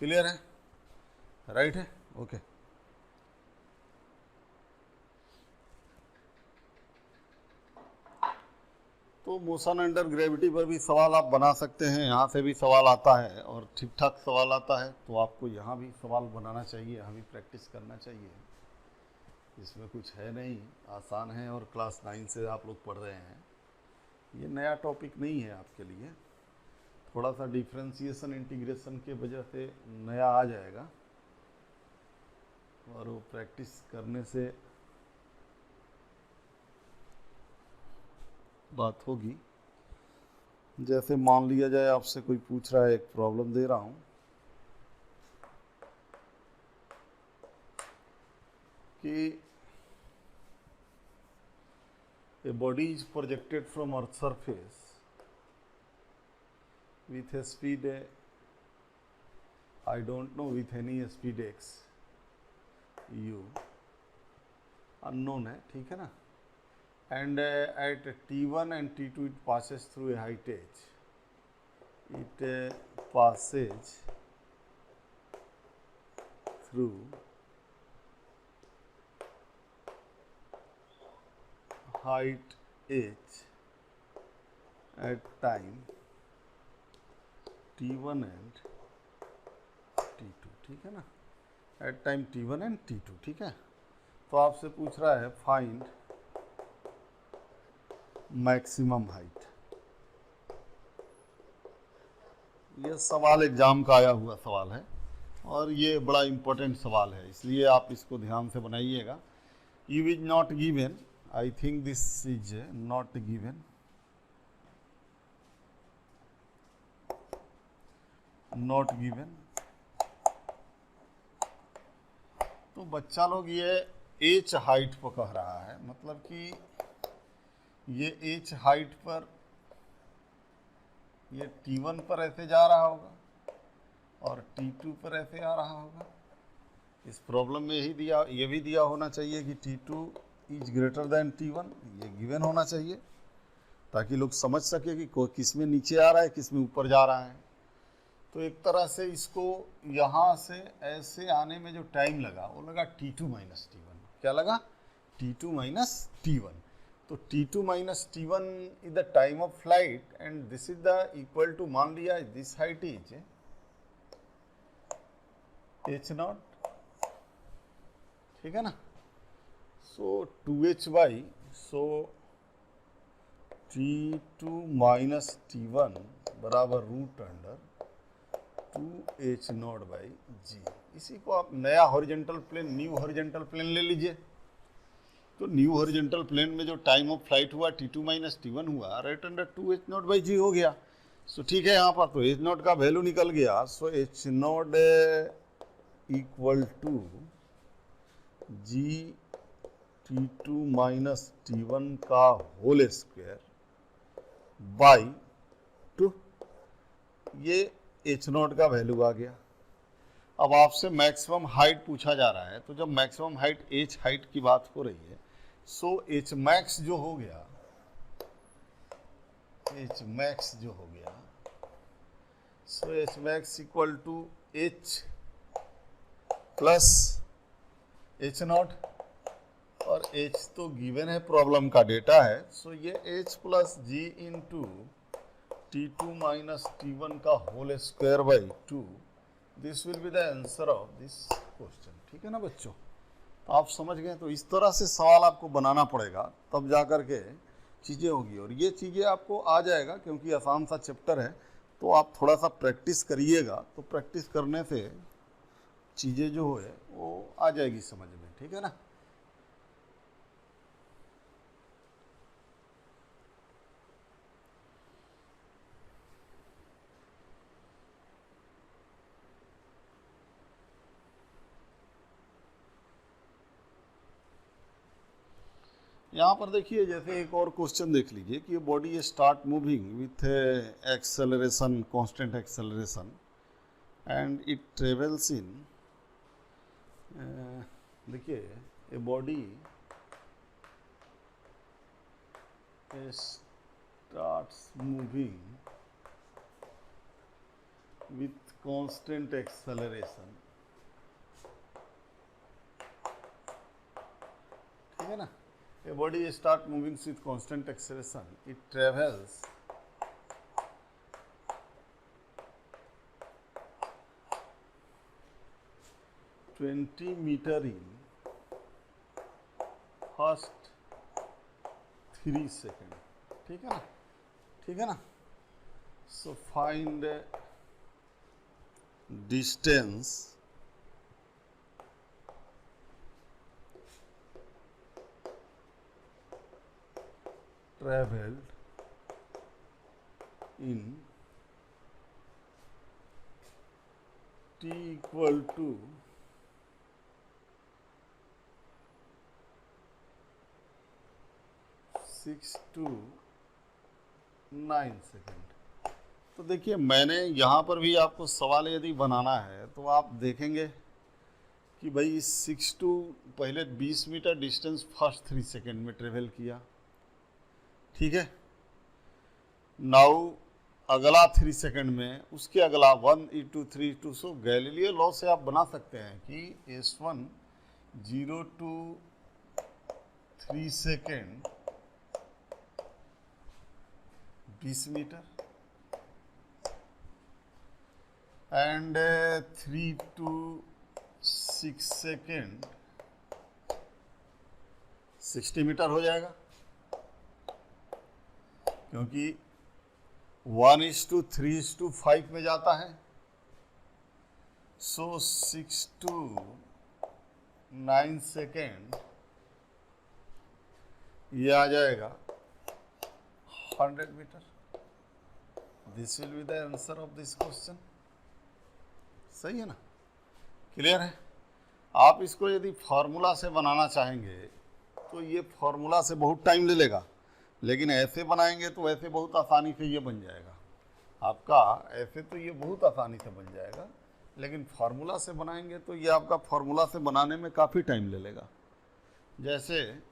क्लियर है? राइट है? ओके। तो तो मोशन अंडर ग्रेविटी पर भी सवाल आप बना सकते हैं, यहाँ से भी सवाल आता है और ठीक ठाक सवाल आता है, तो आपको यहाँ भी सवाल बनाना चाहिए, यहाँ भी प्रैक्टिस करना चाहिए। इसमें कुछ है नहीं, आसान है और क्लास 9 से आप लोग पढ़ रहे हैं, ये नया टॉपिक नहीं है आपके लिए। थोड़ा सा डिफ्रेंशिएशन इंटीग्रेशन के वजह से नया आ जाएगा और वो प्रैक्टिस करने से बात होगी। जैसे मान लिया जाए आपसे कोई पूछ रहा है, एक प्रॉब्लम दे रहा हूं कि a body is projected from earth surface with a speed I don't know, with any speed x u unknown है, ठीक है ना, and at t1 and t2 it passes through a height h, it passes through height h at time t1 and t2, ठीक है ना, at time t1 and t2, ठीक है। तो आपसे पूछ रहा है फाइंड मैक्सिमम हाइट। ये सवाल एग्जाम का आया हुआ सवाल है और ये बड़ा इंपॉर्टेंट सवाल है, इसलिए आप इसको ध्यान से बनाइएगा। You is not given, I think this is not given, not given। तो बच्चा लोग ये h हाइट पर कह रहा है, मतलब कि ये h हाइट पर ये t1 पर ऐसे जा रहा होगा और t2 पर ऐसे आ रहा होगा। इस प्रॉब्लम में यही दिया, ये भी दिया होना चाहिए कि t2 is greater than t1, ये गिवन होना चाहिए ताकि लोग समझ सके कि किस में नीचे आ रहा है, किस में ऊपर जा रहा है। तो एक तरह से इसको यहाँ से ऐसे आने में जो टाइम लगा वो लगा t2 माइनस t1। क्या लगा? t2 minus t1। तो t2 minus t1 is the time of flight and this is the equal to, मान लिया this height is h naught, ठीक है ना। So 2h by, so t2 minus t1 बराबर root under 2h naught by g। इसी को आप नया horizontal plane, new horizontal plane ले लीजिए। तो न्यू हॉरिजेंटल प्लेन में जो टाइम ऑफ फ्लाइट हुआ t2 माइनस t1 हुआ, right under 2h naught by g हो गया। सो ठीक है, यहाँ पर तो h नॉट का वैल्यू निकल गया। So h naught equal to g t2 minus t1 का होल स्क्वायर बाई 2, ये h नॉट का वैल्यू आ गया। अब आपसे मैक्सिमम हाइट पूछा जा रहा है, तो जब मैक्सिमम हाइट h हाइट की बात हो रही है, सो h मैक्स जो हो गया, h मैक्स जो हो गया, so h max equal to h plus h naught, और h तो गिवन है, प्रॉब्लम का डेटा है। सो ये h plus g into t2 minus t1 का whole square by 2, this will be the answer of this question, ठीक है ना बच्चों। तो आप समझ गए। तो इस तरह से सवाल आपको बनाना पड़ेगा, तब जा कर के चीज़ें होगी, और ये चीज़ें आपको आ जाएगा क्योंकि आसान सा चैप्टर है। तो आप थोड़ा सा प्रैक्टिस करिएगा, तो प्रैक्टिस करने से चीज़ें जो है वो आ जाएगी समझ में, ठीक है ना। यहाँ पर देखिए, जैसे एक और क्वेश्चन देख लीजिए कि ये body start moving with acceleration, constant acceleration, and it travels in, देखिए a body starts moving with constant acceleration, ठीक है ना। A body start moving with constant acceleration. It travels 20 meter in first 3 second. ठीक है ना, ठीक है ना. So find distance traveled in t equal to 6 to 9 second. तो देखिए मैंने यहाँ पर भी आपको सवाल यदि बनाना है तो आप देखेंगे कि भाई 6 टू पहले 20 मीटर डिस्टेंस फर्स्ट 3 सेकेंड में ट्रेवल किया. ठीक है. नाउ अगला 3 सेकेंड में, उसके अगला 1 into 3 to. So Galileo law से आप बना सकते हैं कि S1 0 to 3 second 20 metre and 3 to 6 second 60 metre हो जाएगा, क्योंकि 1:3:5 में जाता है. सो 6 to 9 सेकेंड ये आ जाएगा 100 metre. This will be the answer of this question. सही है ना, क्लियर है. आप इसको यदि फॉर्मूला से बनाना चाहेंगे तो ये फॉर्मूला से बहुत टाइम ले लेगा, लेकिन ऐसे बनाएंगे तो ऐसे बहुत आसानी से ये बन जाएगा आपका. ऐसे तो ये बहुत आसानी से बन जाएगा, लेकिन फार्मूला से बनाएंगे तो ये आपका फार्मूला से बनाने में काफ़ी टाइम ले लेगा. जैसे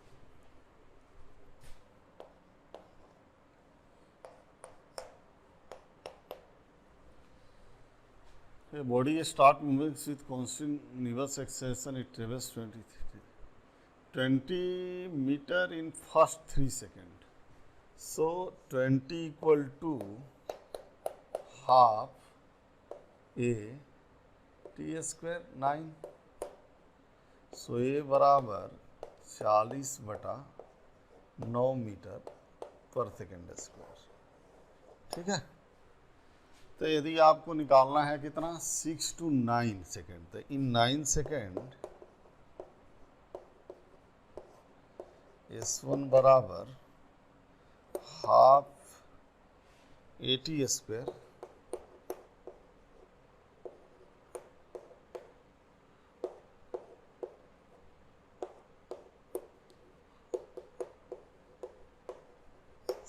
a body start moving with continuous acceleration. It travels 20 meter in first 3 seconds. So 20 equal to half a t square 9. So a बराबर 40/9 मीटर पर सेकेंड स्क्वायर. ठीक है. तो यदि आपको निकालना है कितना 6 to 9 सेकेंड, तो इन 9 सेकेंड S1 बराबर हाफ AT स्क्वायर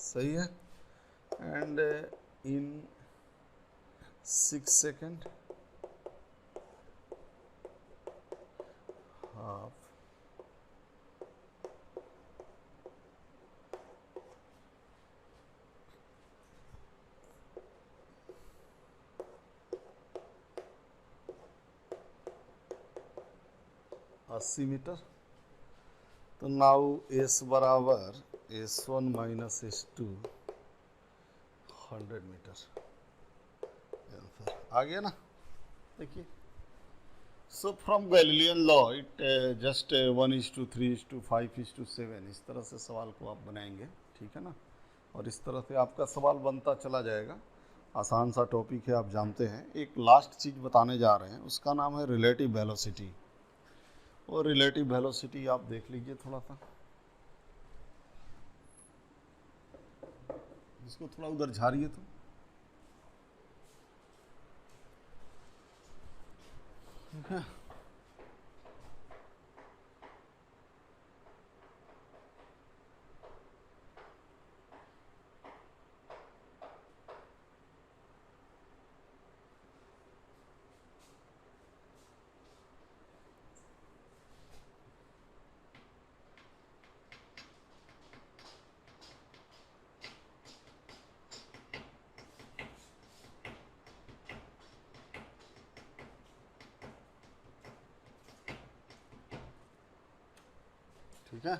सही है. एंड इन 6 सेकेंड हाफ अस्सी मीटर. तो नाउ S बराबर S1 माइनस S2 100 मीटर. आ गया ना. देखिए, so from Galilean law it just 1:3:5:7 इस तरह से सवाल को आप बनाएंगे. ठीक है ना. और इस तरह से आपका सवाल बनता चला जाएगा. आसान सा टॉपिक है, आप जानते हैं. एक लास्ट चीज़ बताने जा रहे हैं, उसका नाम है रिलेटिव वेलोसिटी. और रिलेटिव वेलोसिटी आप देख लीजिए थोड़ा सा, इसको थोड़ा उधर झाड़िए तो. ठीक है. ठीक है.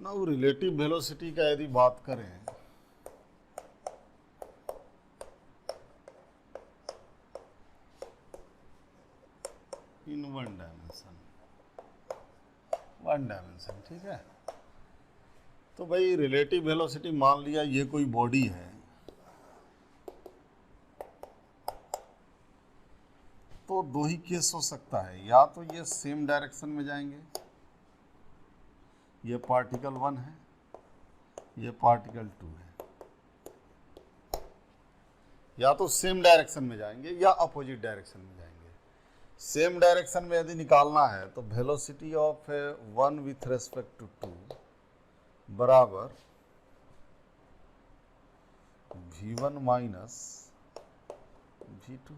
नाउ रिलेटिव वेलोसिटी का यदि बात करें, इन वन डायमेंशन, ठीक है। तो भाई रिलेटिव वेलोसिटी, मान लिया ये कोई बॉडी है, तो दो ही केस हो सकता है, या तो ये सेम डायरेक्शन में जाएंगे, ये पार्टिकल 1 है, ये पार्टिकल 2 है, या तो सेम डायरेक्शन में जाएंगे या अपोजिट डायरेक्शन में जाएंगे। सेम डायरेक्शन में यदि निकालना है तो velocity of 1 with respect to 2 बराबर v1 minus v2,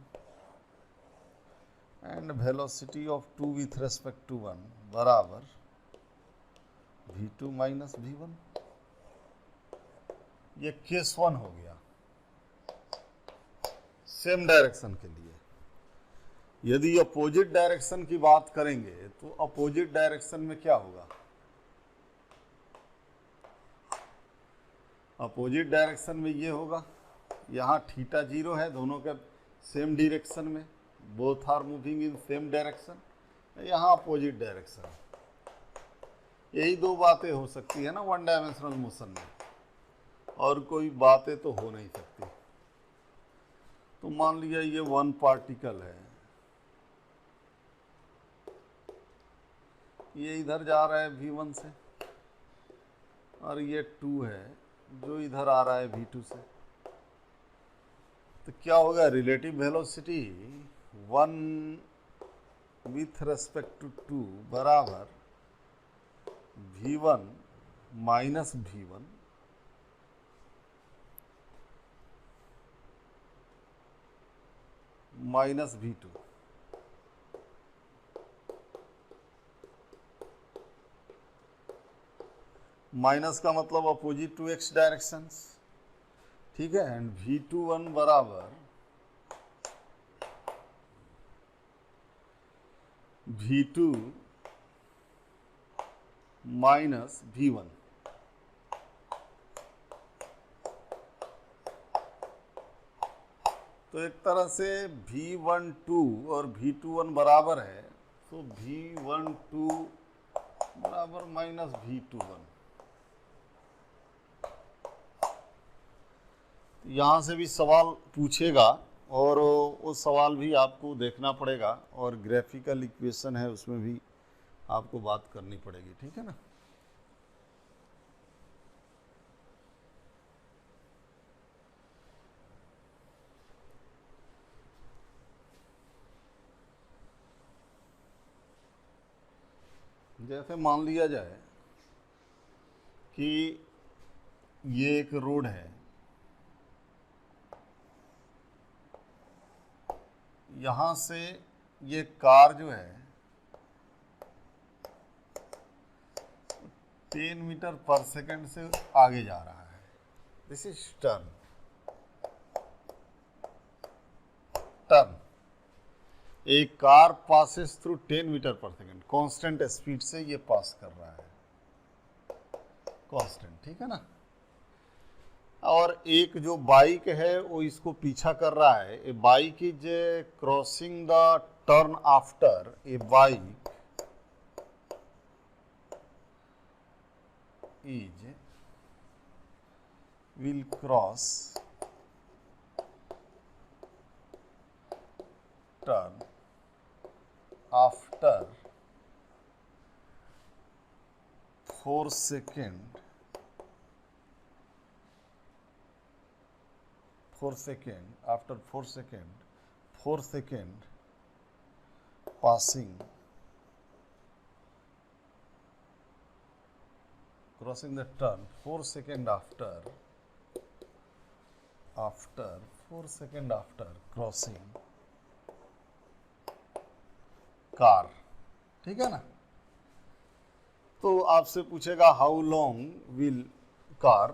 and velocity of 2 with respect to 1 बराबर v2 माइनस v1। ये केस 1 हो गया सेम डायरेक्शन के लिए। यदि अपोजिट डायरेक्शन की बात करेंगे तो अपोजिट डायरेक्शन में क्या होगा, अपोजिट डायरेक्शन में ये होगा, यहाँ थीटा 0 है, दोनों के सेम डायरेक्शन में, both are moving in same direction, यहाँ अपोजिट डायरेक्शन। यही दो बातें हो सकती है ना वन डायमेंशनल मोशन में, और कोई बातें तो हो नहीं सकती। तो मान लिया ये वन पार्टिकल है, ये इधर जा रहा है v1 से, और ये 2 है जो इधर आ रहा है v2 से। तो क्या होगा, relative velocity 1 with respect to 2 बराबर v1 minus v1 minus v2। Minus का मतलब अपोजिट टू x डायरेक्शंस, ठीक है। एंड v21 बराबर v2 माइनस v1। तो एक तरह से v12 और v21 बराबर है, तो v12 बराबर माइनस v21। यहाँ से भी सवाल पूछेगा, और वो सवाल भी आपको देखना पड़ेगा, और ग्राफिकल इक्वेशन है उसमें भी आपको बात करनी पड़ेगी, ठीक है ना। जैसे मान लिया जाए कि ये एक रोड है, यहाँ से ये कार जो है 10 मीटर पर सेकंड से आगे जा रहा है, दिस इज टर्न। एक कार पासेस थ्रू 10 मीटर पर सेकंड, कांस्टेंट स्पीड से ये पास कर रहा है, कांस्टेंट, ठीक है ना। और एक जो बाइक है वो इसको पीछा कर रहा है। A bike is crossing the turn after, a bike is will cross turn after 4 second, 4 second, after 4 second passing, crossing the turn 4 second after 4 second after crossing car, ठीक है ना। तो आपसे पूछेगा how long will car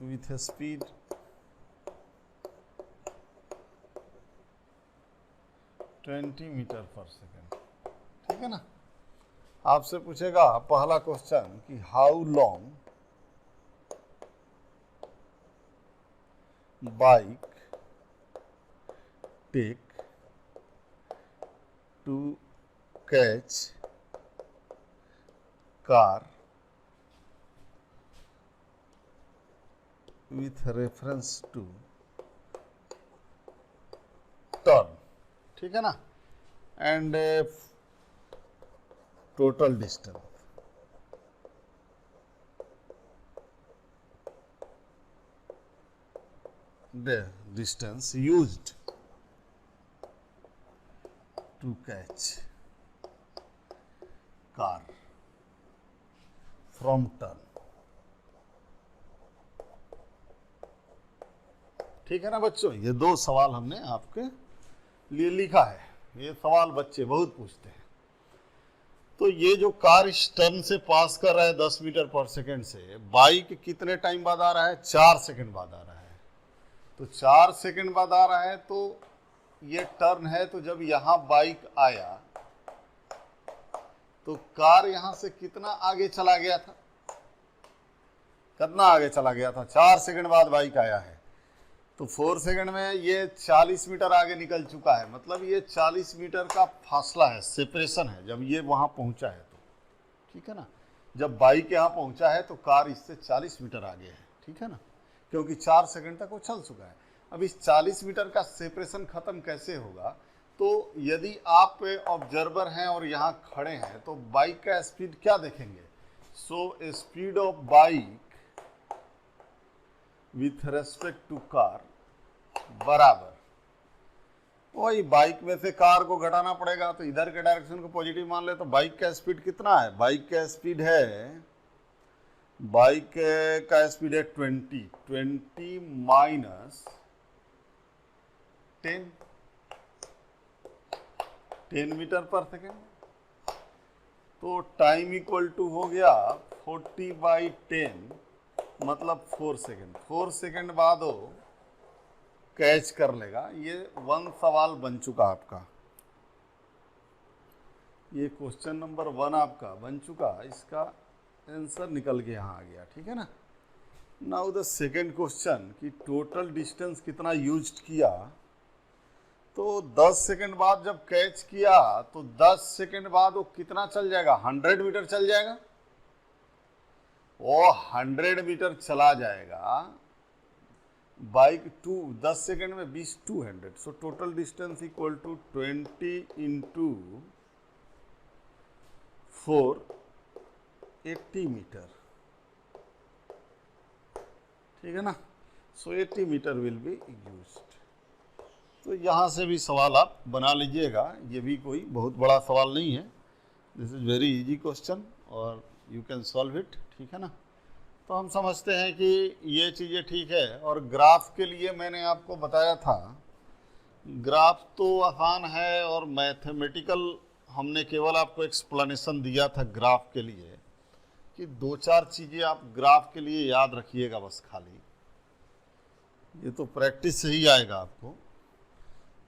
with a speed 20 metre पर सेकेंड, ठीक है ना। आपसे पूछेगा पहला क्वेश्चन कि how long bike take to catch car with reference to turn, ठीक है ना, and total distance. The distance used to catch car from turn. ठीक है ना बच्चों, ये दो सवाल हमने आपके लिए लिखा है। ये सवाल बच्चे बहुत पूछते हैं। तो ये जो कार इस टर्न से पास कर रहा है 10 मीटर पर सेकंड से, बाइक कितने टाइम बाद आ रहा है? 4 सेकंड बाद आ रहा है। तो 4 सेकंड बाद आ रहा है, तो ये टर्न है, तो जब यहां बाइक आया तो कार यहां से कितना आगे चला गया था? कितना आगे चला गया था? 4 सेकंड बाद बाइक आया है, तो 4 सेकंड में ये 40 मीटर आगे निकल चुका है। मतलब ये 40 मीटर का फासला है, सेपरेशन है, जब ये वहां पहुंचा है तो, ठीक है ना। जब बाइक यहाँ पहुंचा है तो कार इससे 40 मीटर आगे है, ठीक है ना, क्योंकि 4 सेकंड तक वो चल चुका है। अब इस 40 मीटर का सेपरेशन खत्म कैसे होगा? तो यदि आप ऑब्जर्वर हैं और यहाँ खड़े हैं तो बाइक का स्पीड क्या देखेंगे? So speed of bike with respect to car बराबर, वही बाइक में से कार को घटाना पड़ेगा, तो इधर के डायरेक्शन को पॉजिटिव मान ले, तो बाइक का स्पीड कितना है? बाइक का स्पीड है 20 माइनस 10 मीटर पर सेकेंड। तो टाइम इक्वल टू हो गया 40/10, मतलब 4 सेकेंड। 4 सेकेंड बाद वो कैच कर लेगा। ये 1 सवाल बन चुका आपका, ये क्वेश्चन नंबर 1 आपका बन चुका, इसका आंसर निकल के यहाँ आ गया, ठीक है ना। नाउ द सेकेंड क्वेश्चन कि टोटल डिस्टेंस कितना यूज्ड किया। तो 10 सेकेंड बाद जब कैच किया तो 10 सेकेंड बाद वो कितना चल जाएगा? 100 मीटर चल जाएगा। वो 100 मीटर चला जाएगा। बाइक 10 सेकेंड में 20 200, so total distance equal to 20 into 4 80 metre, ठीक है ना। So 80 metre will be used. तो यहाँ से भी सवाल आप बना लीजिएगा, ये भी कोई बहुत बड़ा सवाल नहीं है। This is very easy question और यू कैन सॉल्व इट, ठीक है ना। तो हम समझते हैं कि ये चीज़ें ठीक है। और ग्राफ के लिए मैंने आपको बताया था, ग्राफ तो आसान है और मैथमेटिकल हमने केवल आपको एक्सप्लेनेशन दिया था ग्राफ के लिए, कि 2-4 चीज़ें आप ग्राफ के लिए याद रखिएगा बस खाली। ये तो प्रैक्टिस से ही आएगा आपको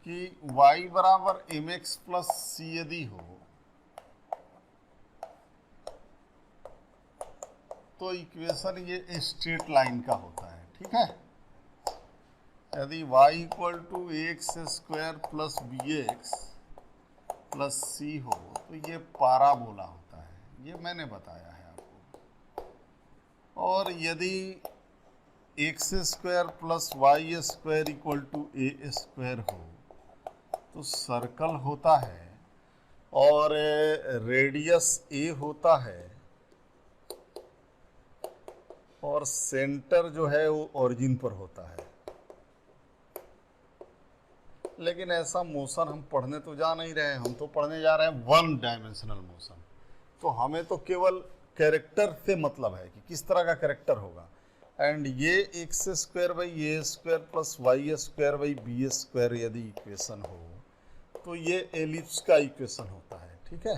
कि y बराबर mx प्लस c यदि हो तो इक्वेशन ये स्ट्रेट लाइन का होता है, ठीक है। यदि y equal to ax² plus bx plus c हो तो ये पाराबोला होता है, ये मैंने बताया है आपको। और यदि x² plus y² equal to a² हो तो सर्कल होता है और रेडियस a होता है और सेंटर जो है वो ओरिजिन पर होता है। लेकिन ऐसा मोशन हम पढ़ने तो जा नहीं रहे हैं, हम तो पढ़ने जा रहे हैं 1 डायमेंशनल मोशन। तो हमें तो केवल कैरेक्टर से मतलब है कि किस तरह का कैरेक्टर होगा। एंड ये x² प्लस y² यदि इक्वेशन हो तो ये एलिप्स का इक्वेशन होता है, ठीक है।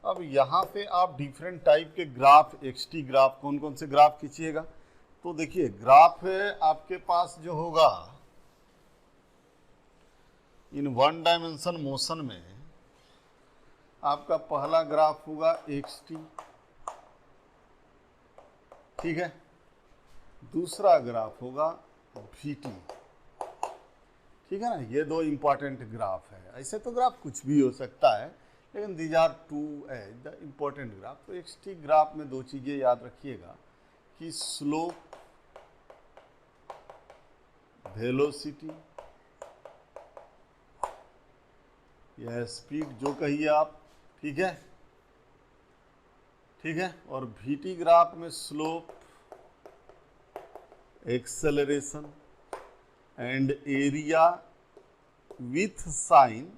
अब यहाँ पे आप डिफरेंट टाइप के ग्राफ, एक्सटी ग्राफ, कौन कौन से ग्राफ खींचिएगा। तो देखिए ग्राफ आपके पास जो होगा इन 1 डायमेंशन मोशन में, आपका पहला ग्राफ होगा xt, ठीक है, दूसरा ग्राफ होगा vt, ठीक है ना। ये दो इंपॉर्टेंट ग्राफ है। ऐसे तो ग्राफ कुछ भी हो सकता है, लेकिन these are two the important graph. तो xt ग्राफ में दो चीजें याद रखिएगा कि स्लोप, वेलोसिटी या स्पीड जो कहिए आप, ठीक है, ठीक है। और vt ग्राफ में slope, acceleration and area with sign